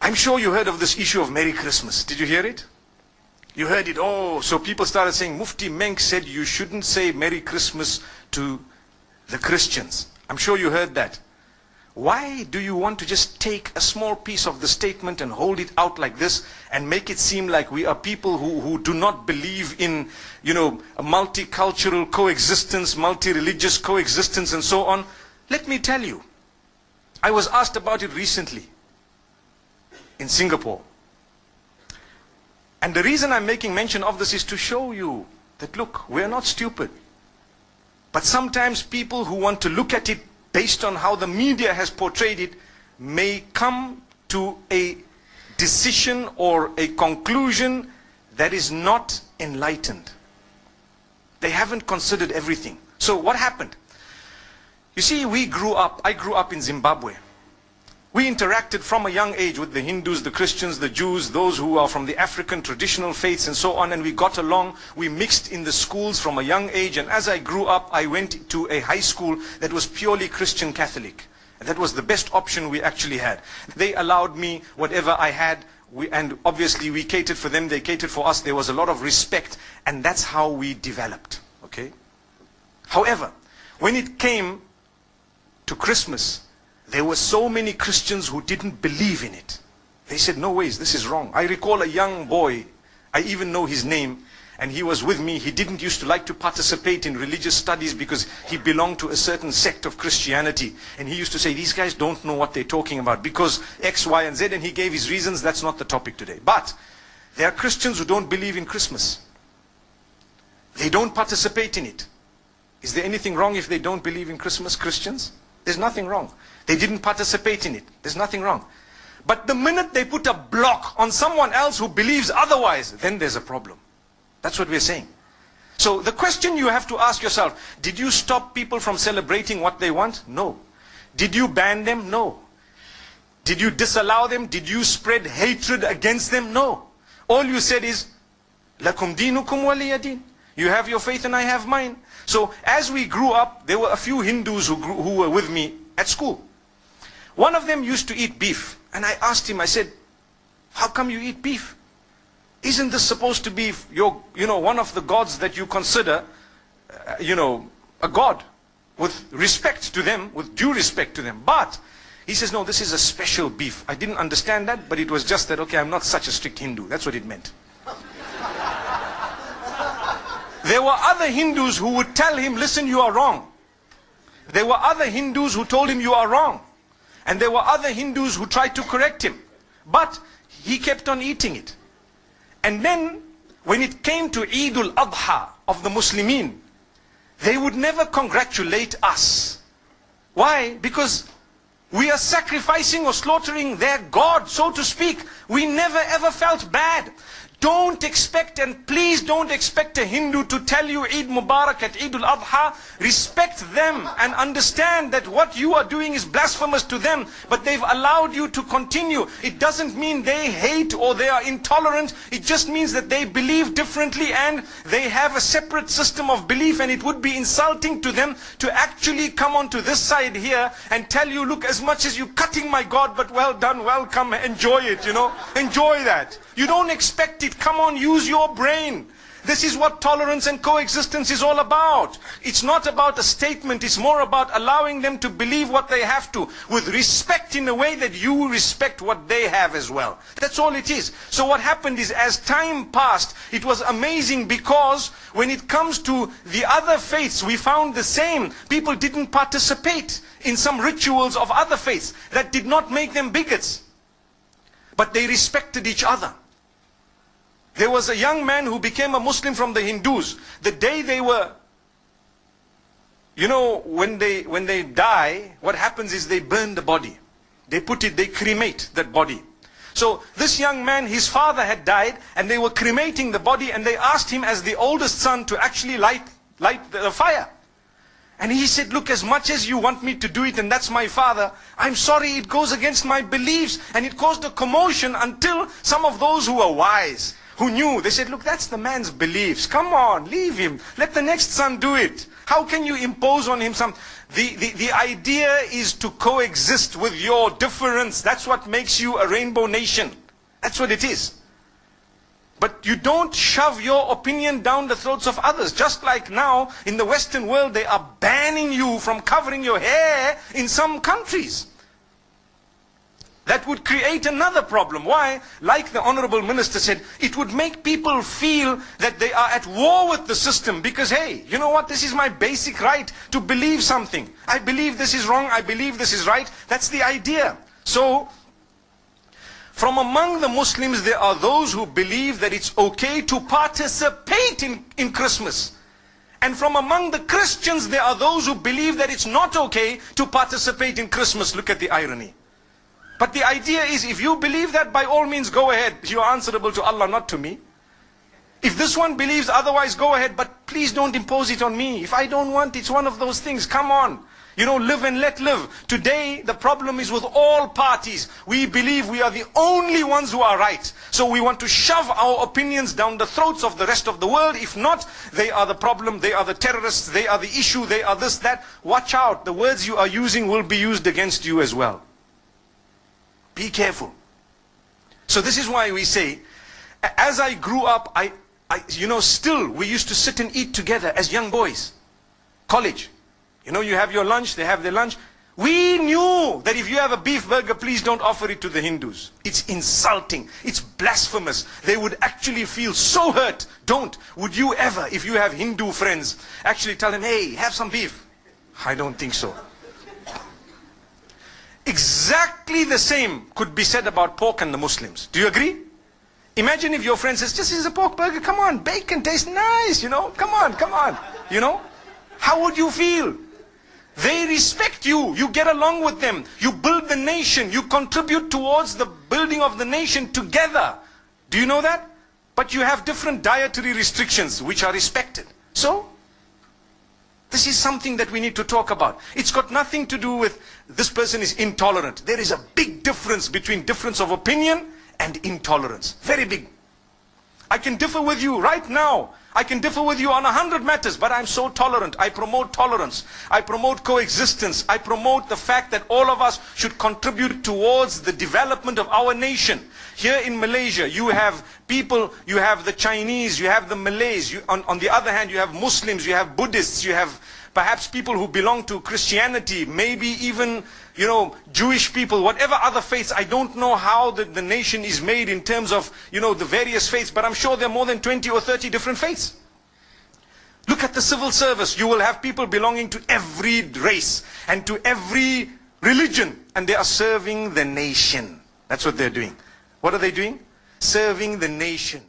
I'm sure you heard of this issue of Merry Christmas. Did you hear it? You heard it. Oh, so people started saying, Mufti Menk said you shouldn't say Merry Christmas to the Christians. I'm sure you heard that. Why do you want to just take a small piece of the statement and hold it out like this and make it seem like we are people who do not believe in, a multicultural coexistence, multi-religious coexistence and so on? Let me tell you, I was asked about it recently in Singapore. And the reason I'm making mention of this is to show you that, look, we're not stupid. But sometimes people who want to look at it based on how the media has portrayed it may come to a decision or a conclusion that is not enlightened. They haven't considered everything. So what happened? You see, I grew up in Zimbabwe. We interacted from a young age with the Hindus, the Christians, the Jews, those who are from the African traditional faiths and so on, and we got along. We mixed in the schools from a young age, and as I grew up, I went to a high school that was purely Christian Catholic. And that was the best option we actually had. They allowed me whatever I had, and obviously we catered for them, they catered for us. There was a lot of respect, and that's how we developed. Okay? However, when it came to Christmas, there were so many Christians who didn't believe in it. They said, no ways, this is wrong. I recall a young boy, I even know his name, and he was with me. He didn't used to like to participate in religious studies because he belonged to a certain sect of Christianity. And he used to say, these guys don't know what they're talking about because X, Y, and Z, and he gave his reasons. That's not the topic today. But there are Christians who don't believe in Christmas. They don't participate in it. Is there anything wrong if they don't believe in Christmas, Christians? There's nothing wrong. They didn't participate in it. There's nothing wrong. But the minute they put a block on someone else who believes otherwise, then there's a problem. That's what we're saying. So the question you have to ask yourself, did you stop people from celebrating what they want? No. Did you ban them? No. Did you disallow them? Did you spread hatred against them? No. All you said is, Lakum dinukum waliya din. You have your faith and I have mine. So as we grew up, there were a few Hindus who were with me at school. One of them used to eat beef. And I asked him, I said, how come you eat beef? Isn't this supposed to be one of the gods that you consider, a god with respect to them, with due respect to them? But he says, no, this is a special beef. I didn't understand that, but it was just that, okay, I'm not such a strict Hindu. That's what it meant. There were other Hindus who would tell him, listen, you are wrong. There were other Hindus who told him you are wrong. And there were other Hindus who tried to correct him. But he kept on eating it. And then, when it came to Eid al-Adha of the Muslimin, they would never congratulate us. Why? Because we are sacrificing or slaughtering their God, so to speak. We never ever felt bad. Don't expect, and please don't expect a Hindu to tell you Eid Mubarak at Eid al-Adha. Respect them and understand that what you are doing is blasphemous to them, but they've allowed you to continue. It doesn't mean they hate or they are intolerant. It just means that they believe differently and they have a separate system of belief, and it would be insulting to them to actually come onto this side here and tell you, look, as much as you're cutting my God, but well done, welcome, enjoy it, enjoy that. You don't expect it. Come on, use your brain. This is what tolerance and coexistence is all about. It's not about a statement. It's more about allowing them to believe what they have to, with respect in a way that you respect what they have as well. That's all it is. So what happened is, as time passed, it was amazing, because when it comes to the other faiths, we found the same. People didn't participate in some rituals of other faiths. That did not make them bigots. But they respected each other. There was a young man who became a Muslim from the Hindus. The day they were, when they die, what happens is they burn the body. They cremate that body. So this young man, his father had died, and they were cremating the body, and they asked him as the oldest son to actually light the fire. And he said, look, as much as you want me to do it, and that's my father, I'm sorry, it goes against my beliefs. And it caused a commotion until some of those who were wise, who knew. They said, look, that's the man's beliefs. Come on, leave him. Let the next son do it. How can you impose on him some... The idea is to coexist with your difference. That's what makes you a rainbow nation. That's what it is. But you don't shove your opinion down the throats of others. Just like now, in the Western world, they are banning you from covering your hair in some countries. That would create another problem. Why? Like the Honorable Minister said, it would make people feel that they are at war with the system. Because, hey, you know what? This is my basic right to believe something. I believe this is wrong. I believe this is right. That's the idea. So, from among the Muslims, there are those who believe that it's okay to participate in Christmas. And from among the Christians, there are those who believe that it's not okay to participate in Christmas. Look at the irony. But the idea is, if you believe that, by all means, go ahead. You are answerable to Allah, not to me. If this one believes otherwise, go ahead. But please don't impose it on me. If I don't want, it's one of those things. Come on. You know, live and let live. Today, the problem is with all parties. We believe we are the only ones who are right. So we want to shove our opinions down the throats of the rest of the world. If not, they are the problem, they are the terrorists, they are the issue, they are this, that. Watch out. The words you are using will be used against you as well. Be careful. So this is why we say, as I grew up, still we used to sit and eat together as young boys. College. You know, you have your lunch, they have their lunch. We knew that if you have a beef burger, please don't offer it to the Hindus. It's insulting. It's blasphemous. They would actually feel so hurt. Don't. Would you ever, if you have Hindu friends, actually tell them, hey, have some beef? I don't think so. Exactly the same could be said about pork and the Muslims. Do you agree? Imagine if your friend says, just is a pork burger, come on, bacon tastes nice, you know, come on, you know. How would you feel? They respect you, you get along with them, you build the nation, you contribute towards the building of the nation together. Do you know that? But you have different dietary restrictions which are respected. So, this is something that we need to talk about. It's got nothing to do with this person is intolerant. There is a big difference between difference of opinion and intolerance. Very big. I can differ with you right now. I can differ with you on 100 matters, but I'm so tolerant. I promote tolerance. I promote coexistence. I promote the fact that all of us should contribute towards the development of our nation. Here in Malaysia, you have people, you have the Chinese, you have the Malays. On the other hand, you have Muslims, you have Buddhists, you have perhaps people who belong to Christianity, maybe even, you know, Jewish people, whatever other faiths. I don't know how the nation is made in terms of, you know, the various faiths, but I'm sure there are more than 20 or 30 different faiths. Look at the civil service. You will have people belonging to every race and to every religion, and they are serving the nation. That's what they're doing. What are they doing? Serving the nation.